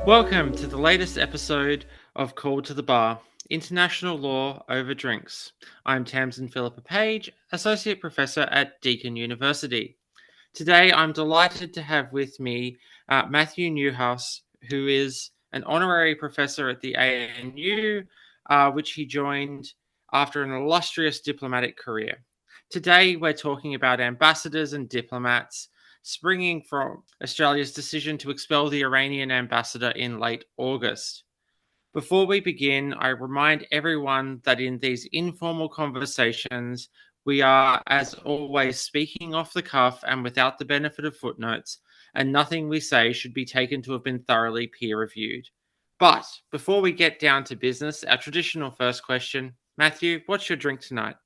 Welcome to the latest episode of Call to the Bar, International Law Over Drinks. I'm Tamsin Phillipa Paige, Associate Professor at Deakin University. Today I'm delighted to have with me Matthew Neuhaus, who is an honorary professor at the ANU, which he joined after an illustrious diplomatic career. Today we're talking about ambassadors and diplomats, springing from Australia's decision to expel the Iranian ambassador in late August. Before we begin, I remind everyone that in these informal conversations, we are, as always, speaking off the cuff and without the benefit of footnotes, and nothing we say should be taken to have been thoroughly peer reviewed. But before we get down to business, our traditional first question, Matthew, what's your drink tonight?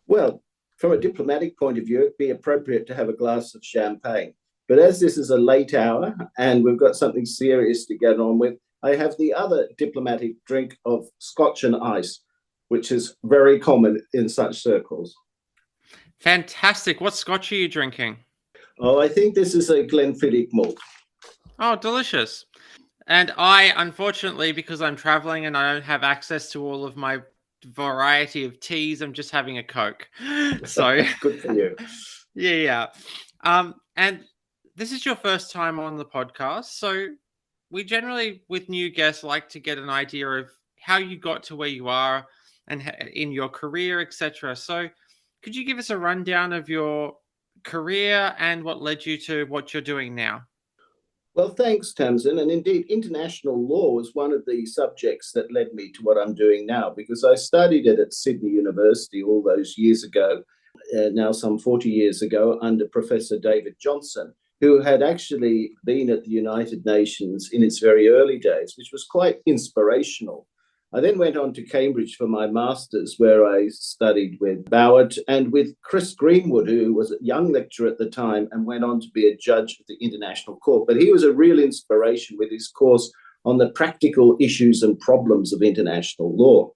Well, from a diplomatic point of view, it'd be appropriate to have a glass of champagne. But as this is a late hour and we've got something serious to get on with, I have the other diplomatic drink of scotch and ice, which is very common in such circles. Fantastic. What scotch are you drinking? Oh, I think this is a Glenfiddich malt. Oh, delicious. And I, unfortunately, because I'm traveling and I don't have access to all of my variety of teas, I'm just having a Coke. So Good for you. yeah. And this is your first time on the podcast. So we generally, with new guests, like to get an idea of how you got to where you are and in your career, etc. So could you give us a rundown of your career and what led you to what you're doing now? Well, thanks, Tamsin. And indeed, international law was one of the subjects that led me to what I'm doing now, because I studied it at Sydney University all those years ago, now some 40 years ago, under Professor David Johnson, who had actually been at the United Nations in its very early days, which was quite inspirational. I then went on to Cambridge for my master's, where I studied with Favoured and with Chris Greenwood, who was a young lecturer at the time and went on to be a judge of the International Court. But he was a real inspiration with his course on the practical issues and problems of international law.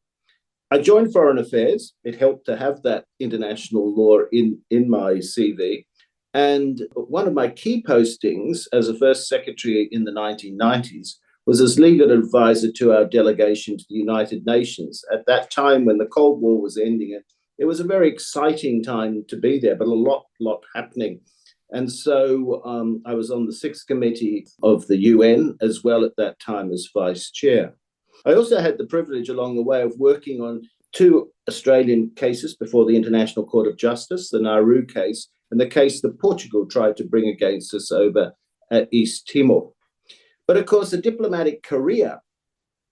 I joined Foreign Affairs. It helped to have that international law in my CV. And one of my key postings as a first secretary in the 1990s was as legal advisor to our delegation to the United Nations. At that time, when the Cold War was ending, it was a very exciting time to be there, but a lot happening. And so I was on the Sixth Committee of the UN as well at that time as vice chair. I also had the privilege along the way of working on two Australian cases before the International Court of Justice, the Nauru case and the case that Portugal tried to bring against us over at East Timor. But of course, a diplomatic career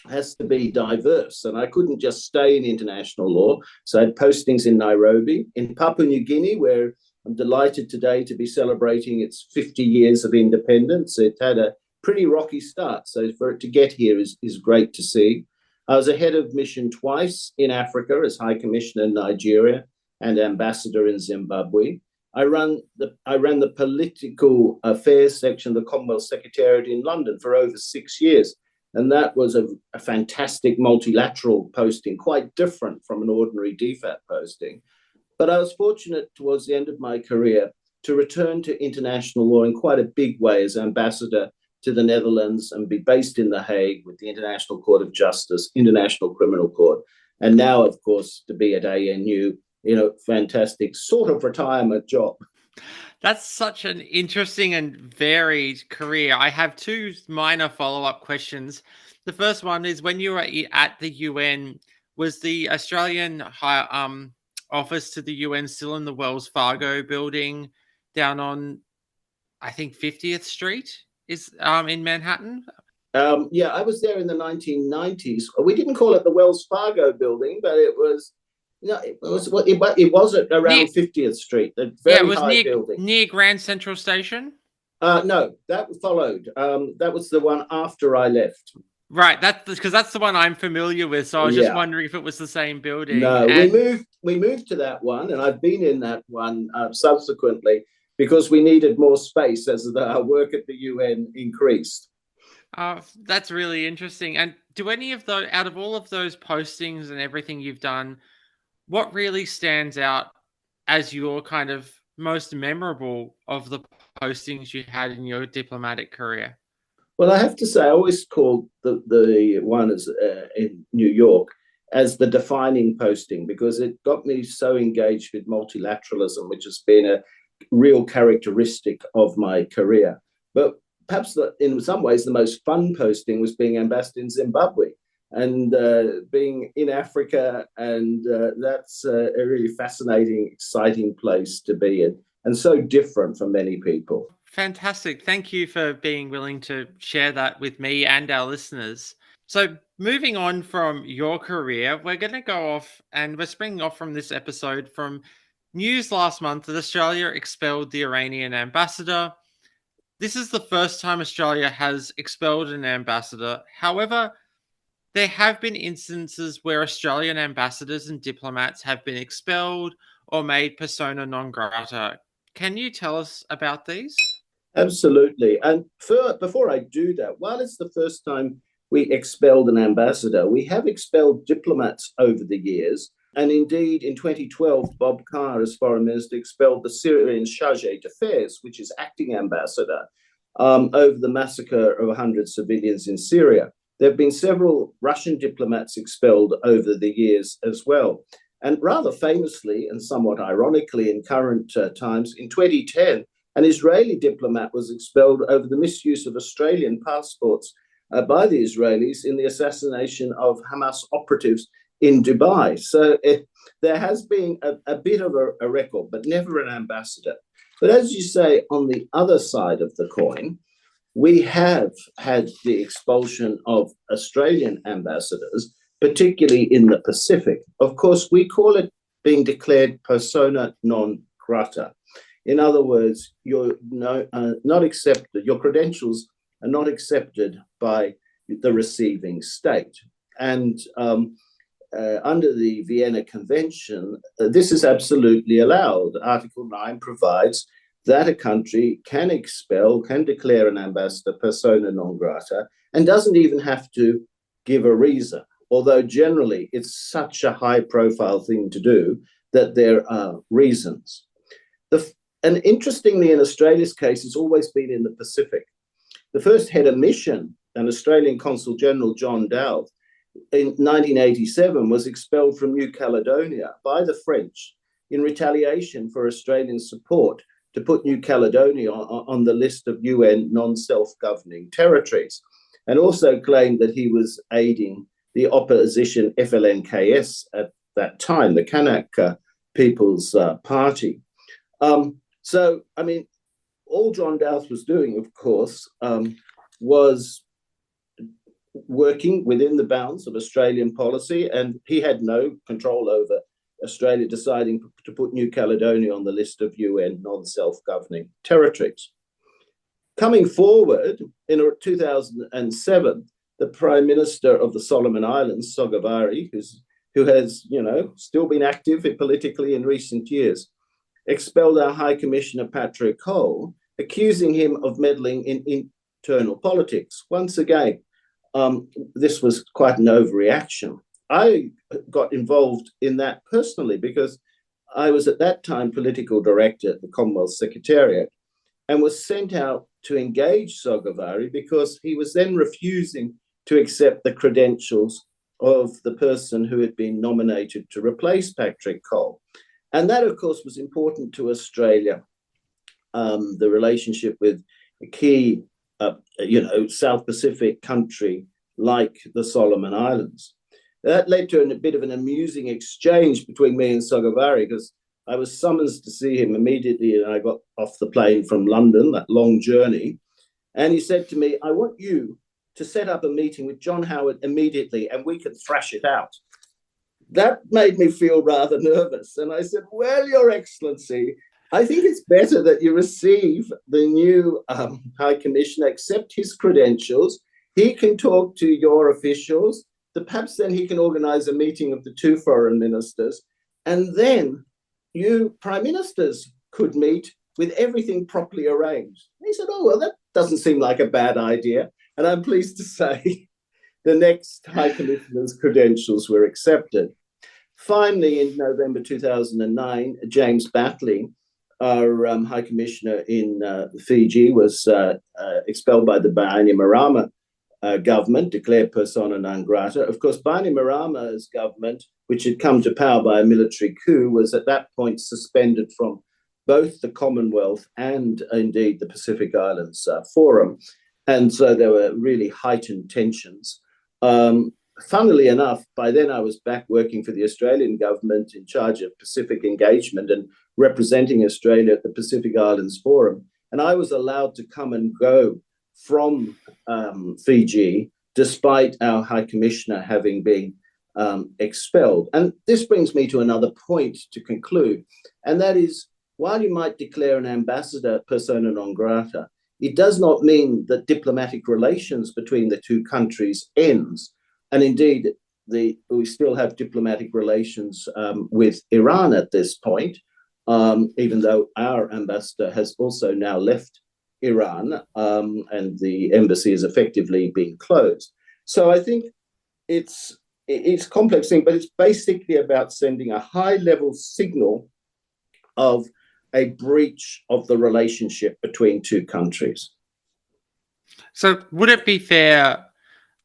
has to be diverse, and I couldn't just stay in international law. So I had postings in Nairobi, in Papua New Guinea, where I'm delighted today to be celebrating its 50 years of independence. It had a pretty rocky start, so for it to get here is great to see. I was a head of mission twice in Africa as High Commissioner in Nigeria and Ambassador in Zimbabwe. I ran the political affairs section of the Commonwealth Secretariat in London for over 6 years. And that was a fantastic multilateral posting, quite different from an ordinary DFAT posting. But I was fortunate towards the end of my career to return to international law in quite a big way as ambassador to the Netherlands and be based in The Hague with the International Court of Justice, International Criminal Court. And now, of course, to be at ANU, fantastic sort of retirement job. That's such an interesting and varied career. I have two minor follow-up questions. The first one is, when you were at the UN, was the Australian office to the UN still in the Wells Fargo building down on, I think, 50th Street in Manhattan? Yeah, I was there in the 1990s. We didn't call it the Wells Fargo building, but it was it was around 50th Street, the very high building. Near Grand Central Station? No, that followed. That was the one after I left. Right, that's because that's the one I'm familiar with. So I was just wondering if it was the same building. No, we moved to that one, and I've been in that one subsequently because we needed more space as our work at the UN increased. That's really interesting. And do any of those, out of all of those postings and everything you've done, what really stands out as your kind of most memorable of the postings you had in your diplomatic career? Well, I have to say, I always called the one as in New York as the defining posting because it got me so engaged with multilateralism, which has been a real characteristic of my career. But perhaps in some ways, the most fun posting was being ambassador in Zimbabwe and being in Africa. And that's a really fascinating, exciting place to be in and so different from many people. Fantastic. Thank you for being willing to share that with me and our listeners. So, moving on from your career, we're going to go off and we're springing off from this episode from news last month that Australia expelled the Iranian ambassador. This is the first time Australia has expelled an ambassador. However, there have been instances where Australian ambassadors and diplomats have been expelled or made persona non grata. Can you tell us about these? Absolutely. And before I do that, while it's the first time we expelled an ambassador, we have expelled diplomats over the years. And indeed, in 2012, Bob Carr, as foreign minister, expelled the Syrian charge d'affaires, which is acting ambassador, over the massacre of 100 civilians in Syria. There have been several Russian diplomats expelled over the years as well. And rather famously and somewhat ironically in current times, in 2010, an Israeli diplomat was expelled over the misuse of Australian passports by the Israelis in the assassination of Hamas operatives in Dubai. So there has been a bit of a record, but never an ambassador. But as you say, on the other side of the coin, we have had the expulsion of Australian ambassadors, particularly in the Pacific. Of course, we call it being declared persona non grata. In other words, you're not accepted, your credentials are not accepted by the receiving state. And under the Vienna Convention, this is absolutely allowed. Article 9 provides that a country can expel, can declare an ambassador persona non grata, and doesn't even have to give a reason, although generally it's such a high-profile thing to do that there are reasons. And interestingly, in Australia's case, it's always been in the Pacific. The first head of mission, an Australian Consul General, John Dowd, in 1987 was expelled from New Caledonia by the French in retaliation for Australian support to put New Caledonia on the list of UN non-self-governing territories, and also claimed that he was aiding the opposition FLNKS at that time, the Kanak People's Party. So, I mean, all John Dowd was doing, of course, was working within the bounds of Australian policy, and he had no control over Australia deciding to put New Caledonia on the list of UN non-self-governing territories. Coming forward, in 2007, the Prime Minister of the Solomon Islands, Sogavari, who has, still been active politically in recent years, expelled our High Commissioner Patrick Cole, accusing him of meddling in internal politics. Once again, this was quite an overreaction. I got involved in that personally because I was at that time political director at the Commonwealth Secretariat and was sent out to engage Sogavari because he was then refusing to accept the credentials of the person who had been nominated to replace Patrick Cole. And that, of course, was important to Australia, the relationship with a key, South Pacific country like the Solomon Islands. That led to a bit of an amusing exchange between me and Sogavari because I was summoned to see him immediately and I got off the plane from London, that long journey. And he said to me, I want you to set up a meeting with John Howard immediately and we can thrash it out. That made me feel rather nervous. And I said, well, Your Excellency, I think it's better that you receive the new High Commissioner, accept his credentials. He can talk to your officials. Perhaps then he can organize a meeting of the two foreign ministers. And then you prime ministers could meet with everything properly arranged. And he said, oh, well, that doesn't seem like a bad idea. And I'm pleased to say the next High Commissioner's credentials were accepted. Finally, in November 2009, James Batley our High Commissioner in Fiji was expelled by the Bainimarama government, declared persona non grata. Of course, Bainimarama's government, which had come to power by a military coup, was at that point suspended from both the Commonwealth and indeed the Pacific Islands Forum. And so there were really heightened tensions. Funnily enough, by then I was back working for the Australian government in charge of Pacific engagement and representing Australia at the Pacific Islands Forum. And I was allowed to come and go from Fiji, despite our High Commissioner having been expelled. And this brings me to another point to conclude, and that is, while you might declare an ambassador persona non grata, it does not mean that diplomatic relations between the two countries ends. And indeed, we still have diplomatic relations with Iran at this point, even though our ambassador has also now left Iran, and the embassy has effectively been closed. So I think it's a complex thing, but it's basically about sending a high-level signal of a breach of the relationship between two countries. So would it be fair,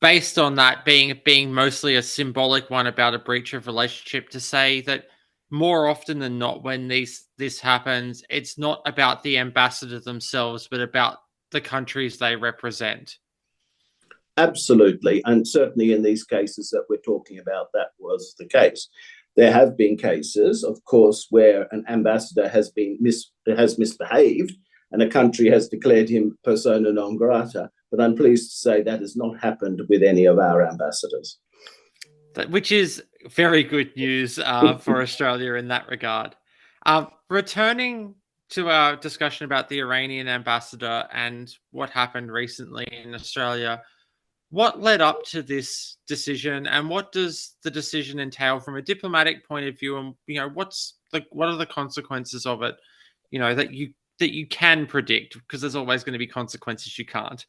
based on that being mostly a symbolic one about a breach of relationship, to say that more often than not, when this happens, it's not about the ambassador themselves, but about the countries they represent? Absolutely. And certainly in these cases that we're talking about, that was the case. There have been cases, of course, where an ambassador has misbehaved and a country has declared him persona non grata. But I'm pleased to say that has not happened with any of our ambassadors. Which is very good news for Australia in that regard. Returning to our discussion about the Iranian ambassador and what happened recently in Australia, what led up to this decision, and what does the decision entail from a diplomatic point of view? And what are the consequences of it? That you can predict, because there's always going to be consequences you can't.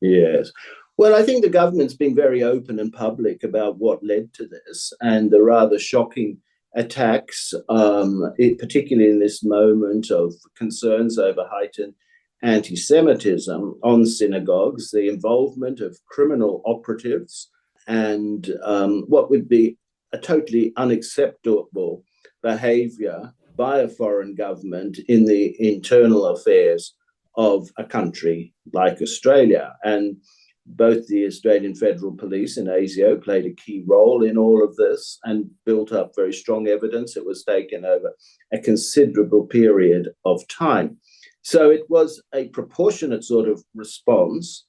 Yes. Well, I think the government's been very open and public about what led to this, and the rather shocking attacks, particularly in this moment of concerns over heightened anti-Semitism on synagogues, the involvement of criminal operatives, and what would be a totally unacceptable behavior by a foreign government in the internal affairs of a country like Australia. And both the Australian Federal Police and ASIO played a key role in all of this and built up very strong evidence. It was taken over a considerable period of time. So it was a proportionate sort of response.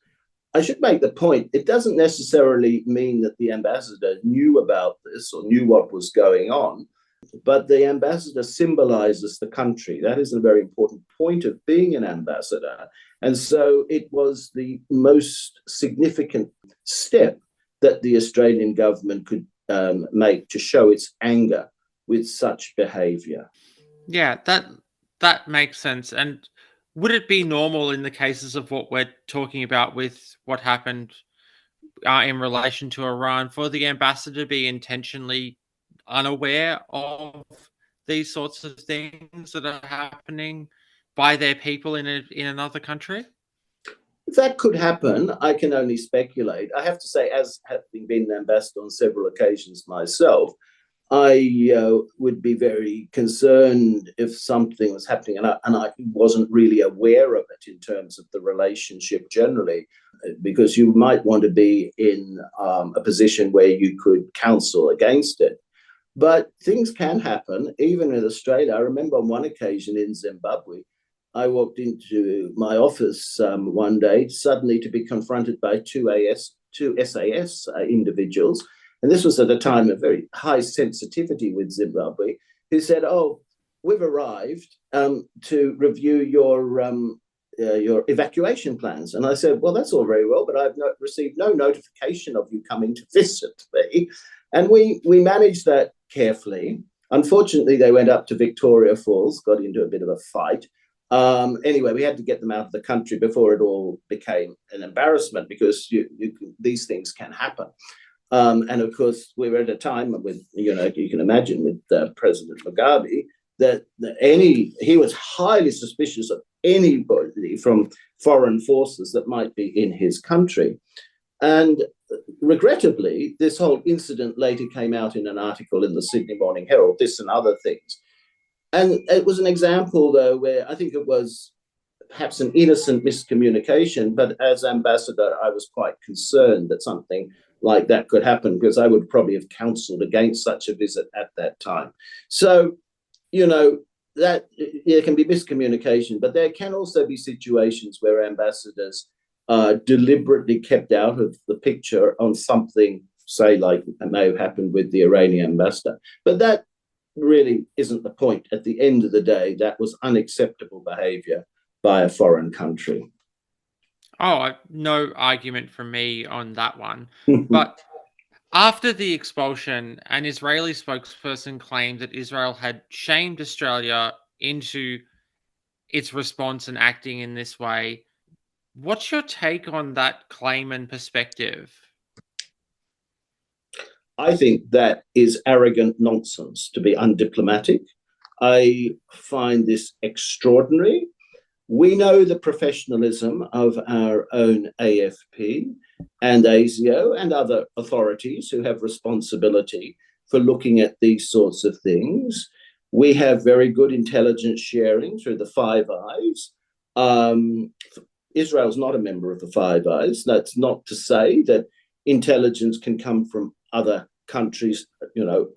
I should make the point, it doesn't necessarily mean that the ambassador knew about this or knew what was going on, but the ambassador symbolizes the country. That is a very important point of being an ambassador. And so it was the most significant step that the Australian government could make to show its anger with such behavior. Yeah, that makes sense. And would it be normal in the cases of what we're talking about with what happened in relation to Iran for the ambassador to be intentionally unaware of these sorts of things that are happening by their people in another country? That could happen. I can only speculate. I have to say, as having been an ambassador on several occasions myself, I would be very concerned if something was happening and I wasn't really aware of it in terms of the relationship generally, because you might want to be in a position where you could counsel against it. But things can happen, even in Australia. I remember on one occasion in Zimbabwe, I walked into my office one day, suddenly to be confronted by two SAS individuals. And this was at a time of very high sensitivity with Zimbabwe, who said, "Oh, we've arrived to review your evacuation plans." And I said, "Well, that's all very well, but I've received no notification of you coming to visit me." And we managed that carefully. Unfortunately, they went up to Victoria Falls, got into a bit of a fight. Anyway, we had to get them out of the country before it all became an embarrassment, because these things can happen. And of course, we were at a time with, you can imagine, with President Mugabe, that he was highly suspicious of anybody from foreign forces that might be in his country. And regrettably, this whole incident later came out in an article in the Sydney Morning Herald, this and other things. And it was an example, though, where I think it was perhaps an innocent miscommunication, but as ambassador, I was quite concerned that something like that could happen, because I would probably have counseled against such a visit at that time. So, that there can be miscommunication, but there can also be situations where ambassadors are deliberately kept out of the picture on something, say, like it may have happened with the Iranian ambassador. But that really isn't the point. At the end of the day, that was unacceptable behavior by a foreign country. Oh, no argument from me on that one. But after the expulsion, an Israeli spokesperson claimed that Israel had shamed Australia into its response and acting in this way. What's your take on that claim and perspective? I think that is arrogant nonsense, to be undiplomatic. I find this extraordinary. We know the professionalism of our own AFP and ASIO and other authorities who have responsibility for looking at these sorts of things. We have very good intelligence sharing through the Five Eyes. Israel's not a member of the Five Eyes. That's not to say that intelligence can come from other countries,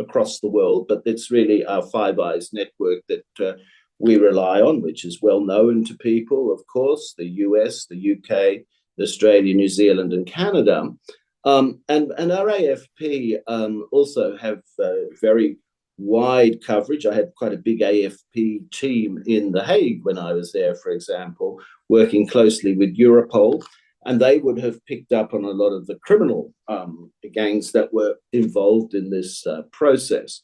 across the world, but it's really our Five Eyes network that we rely on, which is well known to people, of course, the US, the UK, Australia, New Zealand, and Canada. And our AFP also have very wide coverage. I had quite a big AFP team in The Hague when I was there, for example, working closely with Europol, and they would have picked up on a lot of the criminal gangs that were involved in this process.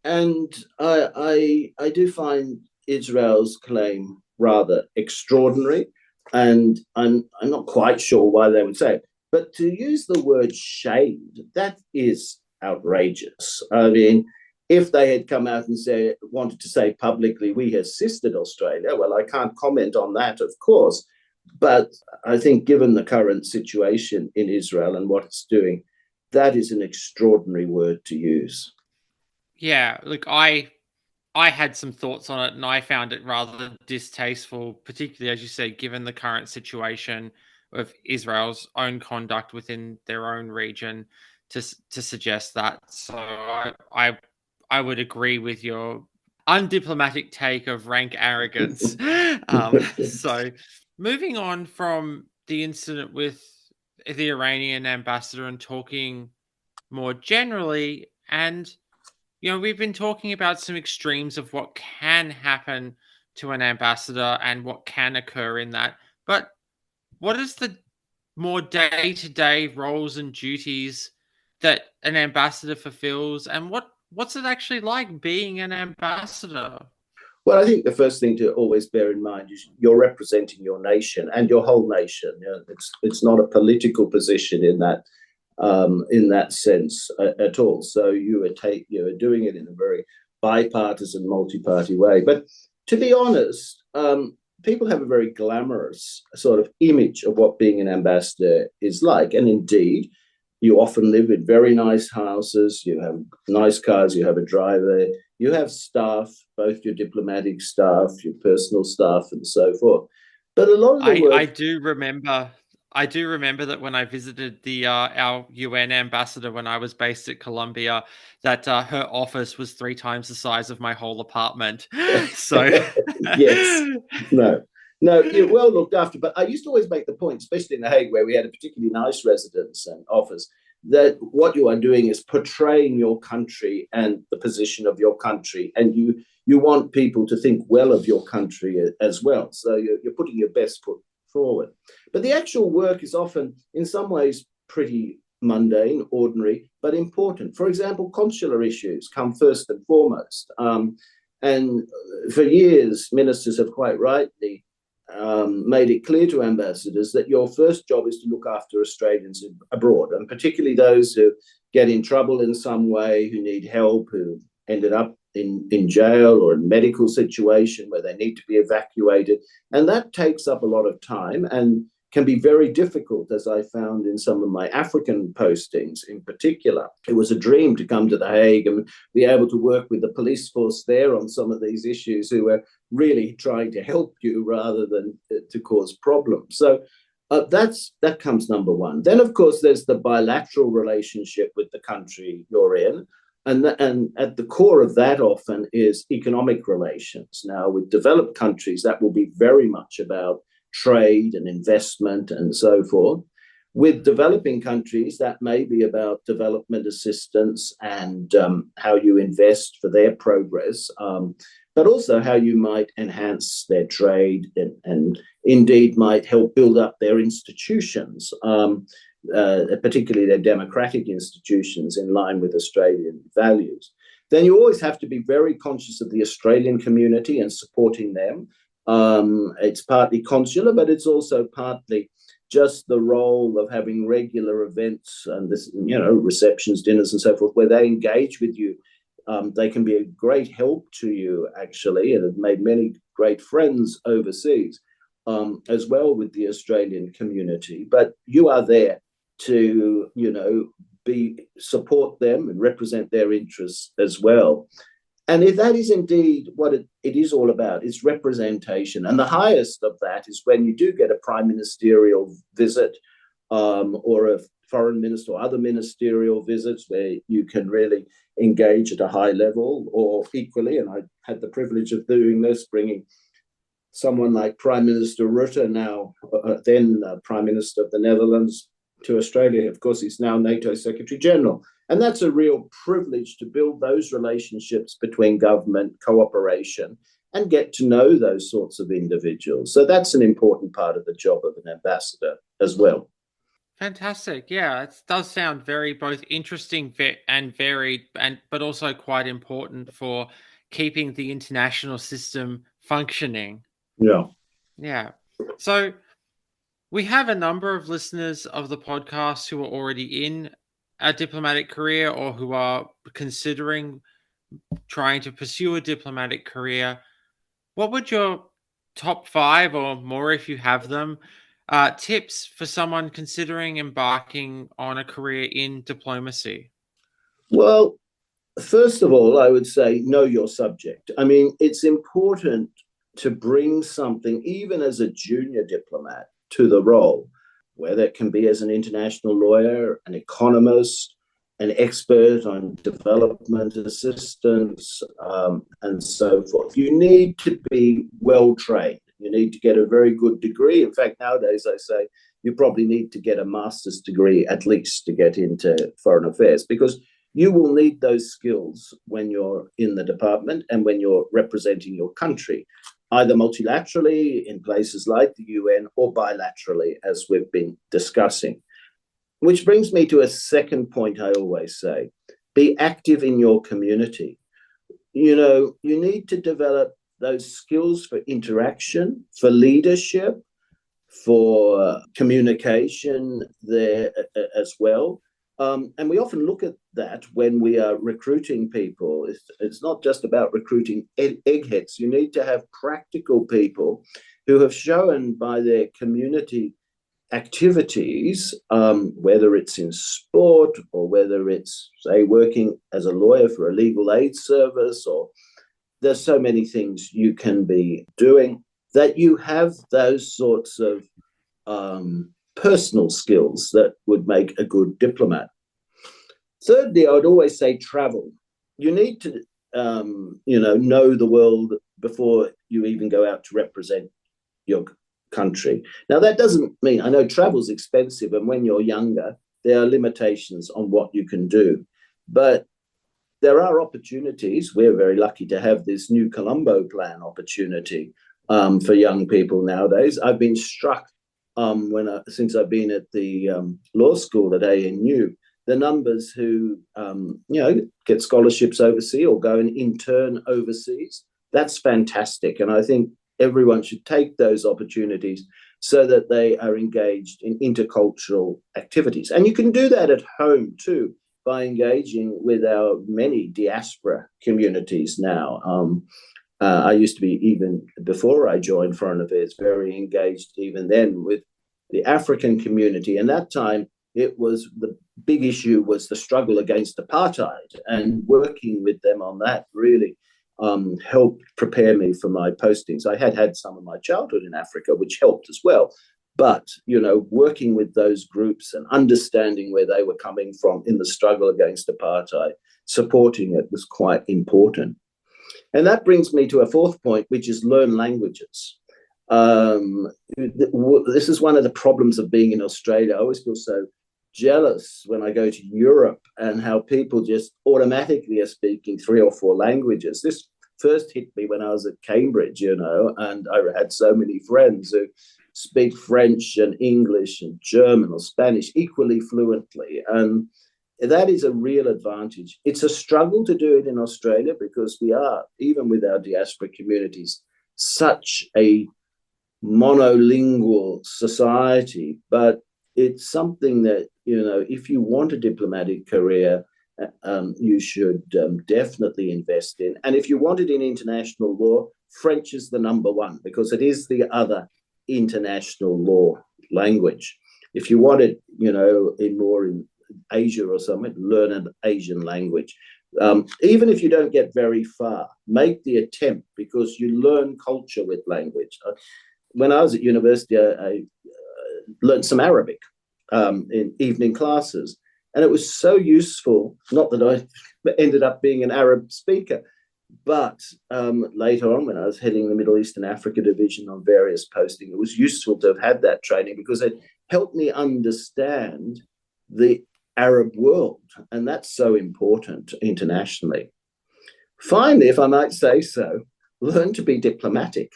And I do find Israel's claim rather extraordinary, and I'm not quite sure why they would say it. But to use the word shamed, that is outrageous. I mean, if they had come out and wanted to say publicly, we assisted Australia, well, I can't comment on that, of course. But I think given the current situation in Israel and what it's doing, that is an extraordinary word to use. Yeah, look, I had some thoughts on it, and I found it rather distasteful, particularly, as you said, given the current situation of Israel's own conduct within their own region, to suggest that. So I would agree with your undiplomatic take of rank arrogance. So moving on from the incident with the Iranian ambassador and talking more generally, and we've been talking about some extremes of what can happen to an ambassador and what can occur in that. But what is the more day-to-day roles and duties that an ambassador fulfills, and what's it actually like being an ambassador? Well, I think the first thing to always bear in mind is you're representing your nation and your whole nation. It's not a political position in that sense at all. So you are doing it in a very bipartisan, multi-party way. But to be honest, people have a very glamorous sort of image of what being an ambassador is like. And indeed, you often live in very nice houses, you have nice cars, you have a driver, you have staff, both your diplomatic staff, your personal staff, and so forth. But a lot of the work... I do remember that when I visited our UN ambassador when I was based at Colombia, that her office was 3 times the size of my whole apartment. So yes, no, you're well looked after. But I used to always make the point, especially in The Hague, where we had a particularly nice residence and office, that what you are doing is portraying your country and the position of your country, and you want people to think well of your country as well. So you're putting your best foot forward. But the actual work is often, in some ways, pretty mundane, ordinary, but important. For example, consular issues come first and foremost. And for years, ministers have quite rightly made it clear to ambassadors that your first job is to look after Australians abroad, and particularly those who get in trouble in some way, who need help, who ended up in jail or in medical situation where they need to be evacuated. And that takes up a lot of time and can be very difficult, as I found in some of my African postings in particular. It was a dream to come to The Hague and be able to work with the police force there on some of these issues who were really trying to help you rather than to cause problems. So that comes number one. Then, of course, there's the bilateral relationship with the country you're in. And at the core of that often is economic relations. Now, with developed countries, that will be very much about trade and investment and so forth. With developing countries, that may be about development assistance and how you invest for their progress, but also how you might enhance their trade and indeed might help build up their institutions, particularly their democratic institutions in line with Australian values. Then you always have to be very conscious of the Australian community and supporting them. It's partly consular, but it's also partly just the role of having regular events and this, receptions, dinners, and so forth, where they engage with you. They can be a great help to you, actually, and have made many great friends overseas, as well with the Australian community. But you are there to, support them and represent their interests as well. And if that is indeed what it is all about, it's representation. And the highest of that is when you do get a prime ministerial visit or a foreign minister or other ministerial visits where you can really engage at a high level, or equally, and I had the privilege of doing this, bringing someone like Prime Minister Rutte, now then Prime Minister of the Netherlands, to Australia. Of course, he's now NATO Secretary General. And that's a real privilege to build those relationships between government, cooperation, and get to know those sorts of individuals. So that's an important part of the job of an ambassador as well. Fantastic. Yeah, it does sound very both interesting and varied, but also quite important for keeping the international system functioning. Yeah. Yeah. So we have a number of listeners of the podcast who are already in a diplomatic career or who are considering trying to pursue a diplomatic career. What would your top 5 or more, if you have them, tips for someone considering embarking on a career in diplomacy? Well, first of all, I would say know your subject. I mean, it's important to bring something, even as a junior diplomat, to the role, whether it can be as an international lawyer, an economist, an expert on development assistance, and so forth. You need to be well trained. You need to get a very good degree. In fact, nowadays, I say you probably need to get a master's degree at least to get into foreign affairs, because you will need those skills when you're in the department and when you're representing your country, either multilaterally in places like the UN or bilaterally, as we've been discussing. Which brings me to a second point I always say: be active in your community. You need to develop those skills for interaction, for leadership, for communication there as well. And we often look at that when we are recruiting people. It's not just about recruiting eggheads. You need to have practical people who have shown by their community activities, whether it's in sport or whether it's, say, working as a lawyer for a legal aid service, or there's so many things you can be doing, that you have those sorts of personal skills that would make a good diplomat. Thirdly, I would always say travel. You need to, know the world before you even go out to represent your country. Now, that doesn't mean, I know travel's expensive, and when you're younger, there are limitations on what you can do. But there are opportunities. We're very lucky to have this new Colombo Plan opportunity for young people nowadays. I've been struck since I've been at the law school at ANU, the numbers who get scholarships overseas or go and intern overseas. That's fantastic, and I think everyone should take those opportunities so that they are engaged in intercultural activities. And you can do that at home too. by engaging with our many diaspora communities now. I used to be, even before I joined Foreign Affairs, very engaged even then with the African community. And that time, it was the big issue was the struggle against apartheid, and working with them on that really helped prepare me for my postings. I had some of my childhood in Africa, which helped as well. But, working with those groups and understanding where they were coming from in the struggle against apartheid, supporting it was quite important. And that brings me to a fourth point, which is learn languages. This is one of the problems of being in Australia. I always feel so jealous when I go to Europe and how people just automatically are speaking 3 or 4 languages. This first hit me when I was at Cambridge, and I had so many friends who speak French and English and German or Spanish equally fluently. And that is a real advantage. It's a struggle to do it in Australia because we are, even with our diaspora communities, such a monolingual society. But it's something that, if you want a diplomatic career, you should definitely invest in. And if you want it in international law, French is the number one because it is the other international law language. If you want it, in Asia or something, learn an Asian language. Even if you don't get very far, make the attempt because you learn culture with language. When I was at university, I learned some Arabic in evening classes, and it was so useful. Not that I ended up being an Arab speaker, but later on, when I was heading the Middle East and Africa division on various postings, it was useful to have had that training because it helped me understand the Arab world, and that's so important internationally. Finally, if I might say so, learn to be diplomatic.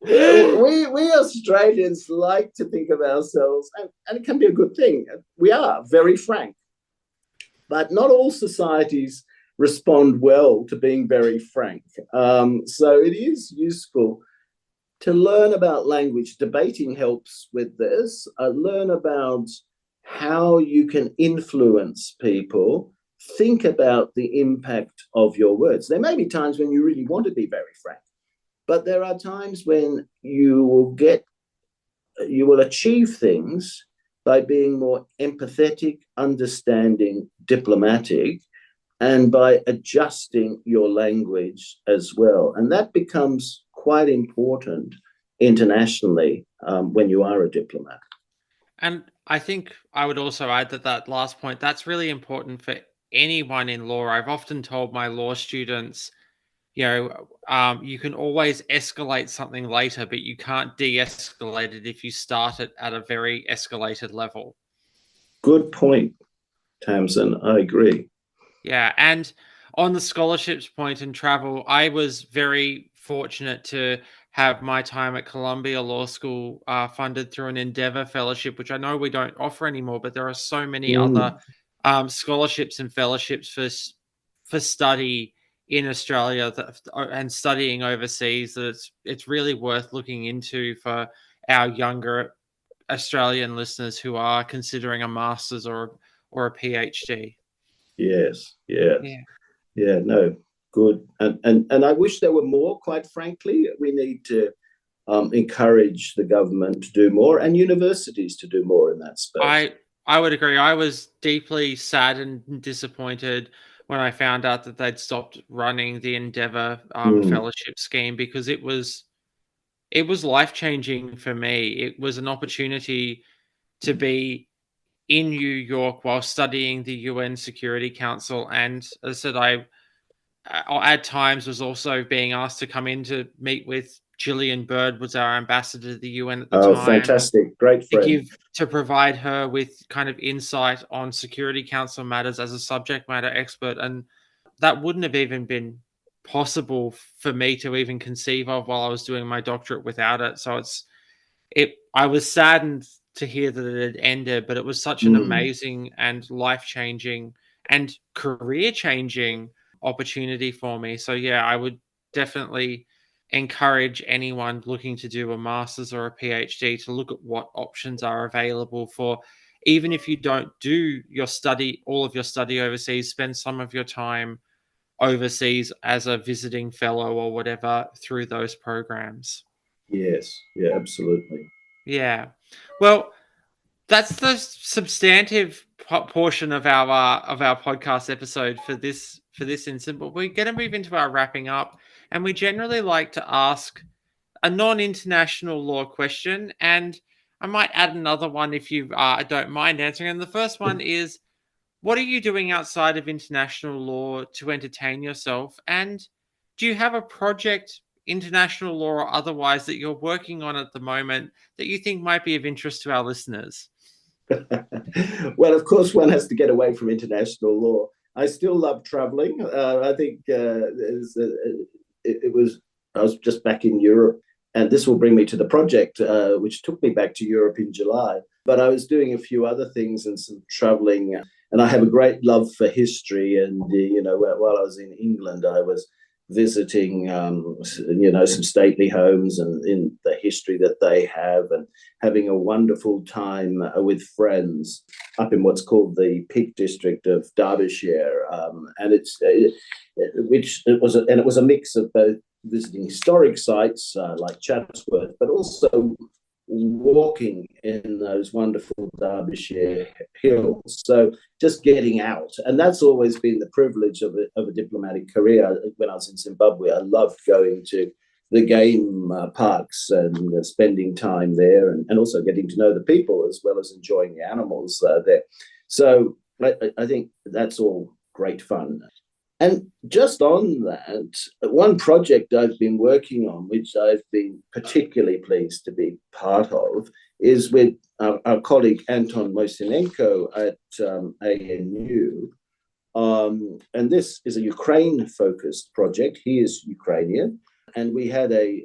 we Australians like to think of ourselves, and it can be a good thing. We are very frank, but not all societies respond well to being very frank. So it is useful to learn about language. Debating helps with this. Learn about how you can influence people. Think about the impact of your words. There may be times when you really want to be very frank, but there are times when you will achieve things by being more empathetic, understanding, diplomatic, and by adjusting your language as well. And that becomes quite important internationally when you are a diplomat. And I think I would also add that last point, that's really important for anyone in law. I've often told my law students, you can always escalate something later, but you can't de-escalate it if you start it at a very escalated level. Good point, Tamsin. I agree. Yeah, and on the scholarships point and travel, I was very fortunate to have my time at Columbia Law School funded through an Endeavour Fellowship, which I know we don't offer anymore, but there are so many other scholarships and fellowships for study in Australia and studying overseas that it's really worth looking into for our younger Australian listeners who are considering a master's or a PhD. Yes. Yeah. Yeah. Yeah. No. Good. And I wish there were more. Quite frankly, we need to encourage the government to do more and universities to do more in that space. I would agree. I was deeply sad and disappointed when I found out that they'd stopped running the Endeavour fellowship scheme because it was life-changing for me. It was an opportunity to be in New York while studying the UN Security Council, and as I said, I at times was also being asked to come in to meet with Gillian Bird, was our ambassador to the UN at the Oh, time, fantastic. Great friend. to provide her with kind of insight on Security Council matters as a subject matter expert. And that wouldn't have even been possible for me to even conceive of while I was doing my doctorate without it. So I was saddened to hear that it had ended, but it was such an amazing and life-changing and career-changing opportunity for me. So yeah, I would definitely encourage anyone looking to do a master's or a PhD to look at what options are available for even if you don't do all of your study overseas, spend some of your time overseas as a visiting fellow or whatever through those programs. Yes, yeah, absolutely. Yeah. Well, that's the substantive portion of our podcast episode for this instant. But we're going to move into our wrapping up, and we generally like to ask a non-international law question, and I might add another one if you don't mind answering. And the first one is, what are you doing outside of international law to entertain yourself? And do you have a project, international law or otherwise, that you're working on at the moment that you think might be of interest to our listeners? Well, of course, one has to get away from international law. I still love traveling. I think I was just back in Europe, and this will bring me to the project, which took me back to Europe in July. But I was doing a few other things and some traveling, and I have a great love for history. And while I was in England, I was visiting, some stately homes and in the history that they have, and having a wonderful time with friends up in what's called the Peak District of Derbyshire, and it was a mix of both visiting historic sites like Chatsworth, but also walking in those wonderful Derbyshire hills. So just getting out. And that's always been the privilege of a diplomatic career. When I was in Zimbabwe, I loved going to the game parks and spending time there, and also getting to know the people as well as enjoying the animals there. So I think that's all great fun. And just on that, one project I've been working on, which I've been particularly pleased to be part of, is with our colleague Anton Moisenenko at ANU. And this is a Ukraine-focused project. He is Ukrainian. And we had a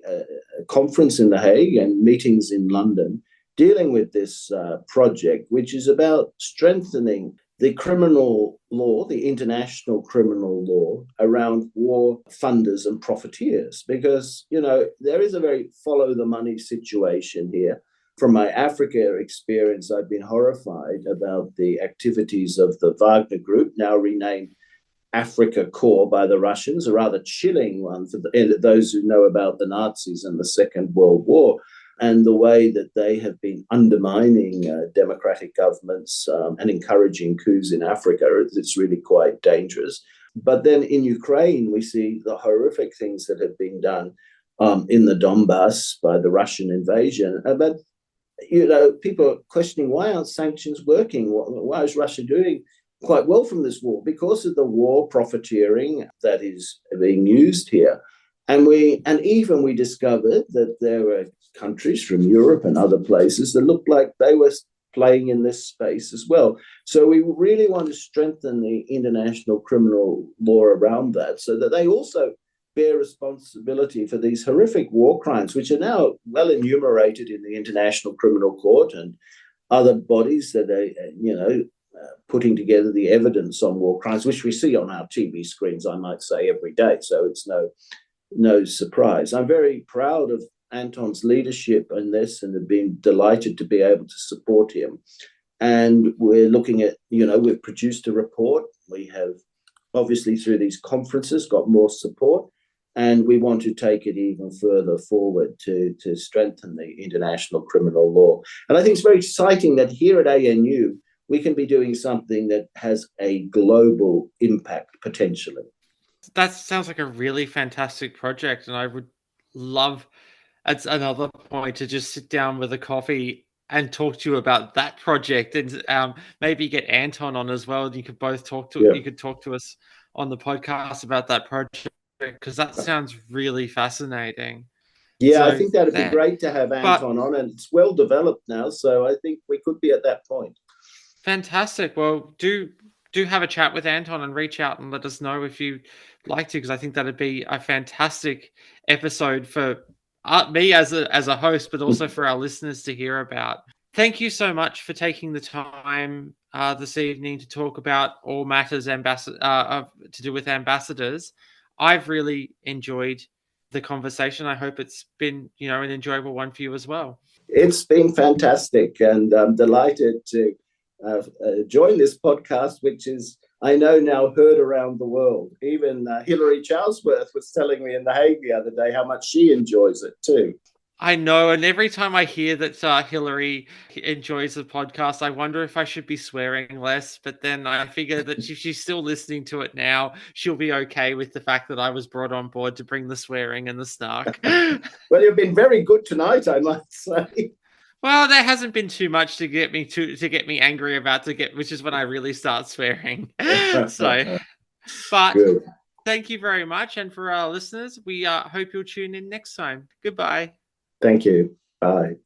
conference in The Hague and meetings in London dealing with this project, which is about strengthening the criminal law, the international criminal law around war funders and profiteers, because, there is a very follow the money situation here. From my Africa experience, I've been horrified about the activities of the Wagner Group, now renamed Africa Corps by the Russians, a rather chilling one for those who know about the Nazis and the Second World War, and the way that they have been undermining democratic governments and encouraging coups in Africa. It's really quite dangerous. But then in Ukraine, we see the horrific things that have been done in the Donbass by the Russian invasion. But, people are questioning, why aren't sanctions working? Why is Russia doing quite well from this war? Because of the war profiteering that is being used here. And we discovered that there were countries from Europe and other places that looked like they were playing in this space as well. So we really want to strengthen the international criminal law around that, so that they also bear responsibility for these horrific war crimes, which are now well enumerated in the International Criminal Court and other bodies that are, putting together the evidence on war crimes, which we see on our TV screens, I might say, every day. So it's no surprise. I'm very proud of Anton's leadership in this, and have been delighted to be able to support him. And we're looking at, we've produced a report. We have obviously through these conferences got more support, and we want to take it even further forward to strengthen the international criminal law. And I think it's very exciting that here at ANU, we can be doing something that has a global impact potentially. That sounds like a really fantastic project, and I would love, at another point, to just sit down with a coffee and talk to you about that project, and maybe get Anton on as well. You could both you could talk to us on the podcast about that project, because that sounds really fascinating. Yeah, I think that'd be great to have Anton on, and it's well developed now, so I think we could be at that point. Fantastic. Well, do have a chat with Anton and reach out and let us know if you'd like to, because I think that'd be a fantastic episode for me as a host, but also for our listeners to hear about. Thank you so much for taking the time this evening to talk about all matters to do with ambassadors. I've really enjoyed the conversation. I hope it's been, an enjoyable one for you as well. It's been fantastic, and I'm delighted to join this podcast, which is, I know, now heard around the world. Even Hilary Charlesworth was telling me in The Hague the other day how much she enjoys it too. I know, and every time I hear that Hillary enjoys the podcast, I wonder if I should be swearing less. But then I figure that if she's still listening to it now, she'll be okay with the fact that I was brought on board to bring the swearing and the snark. Well, you've been very good tonight, I must say. Well, there hasn't been too much to get me angry about, which is when I really start swearing. So, but Good. thank you very much, and for our listeners, we hope you'll tune in next time. Goodbye. Thank you. Bye.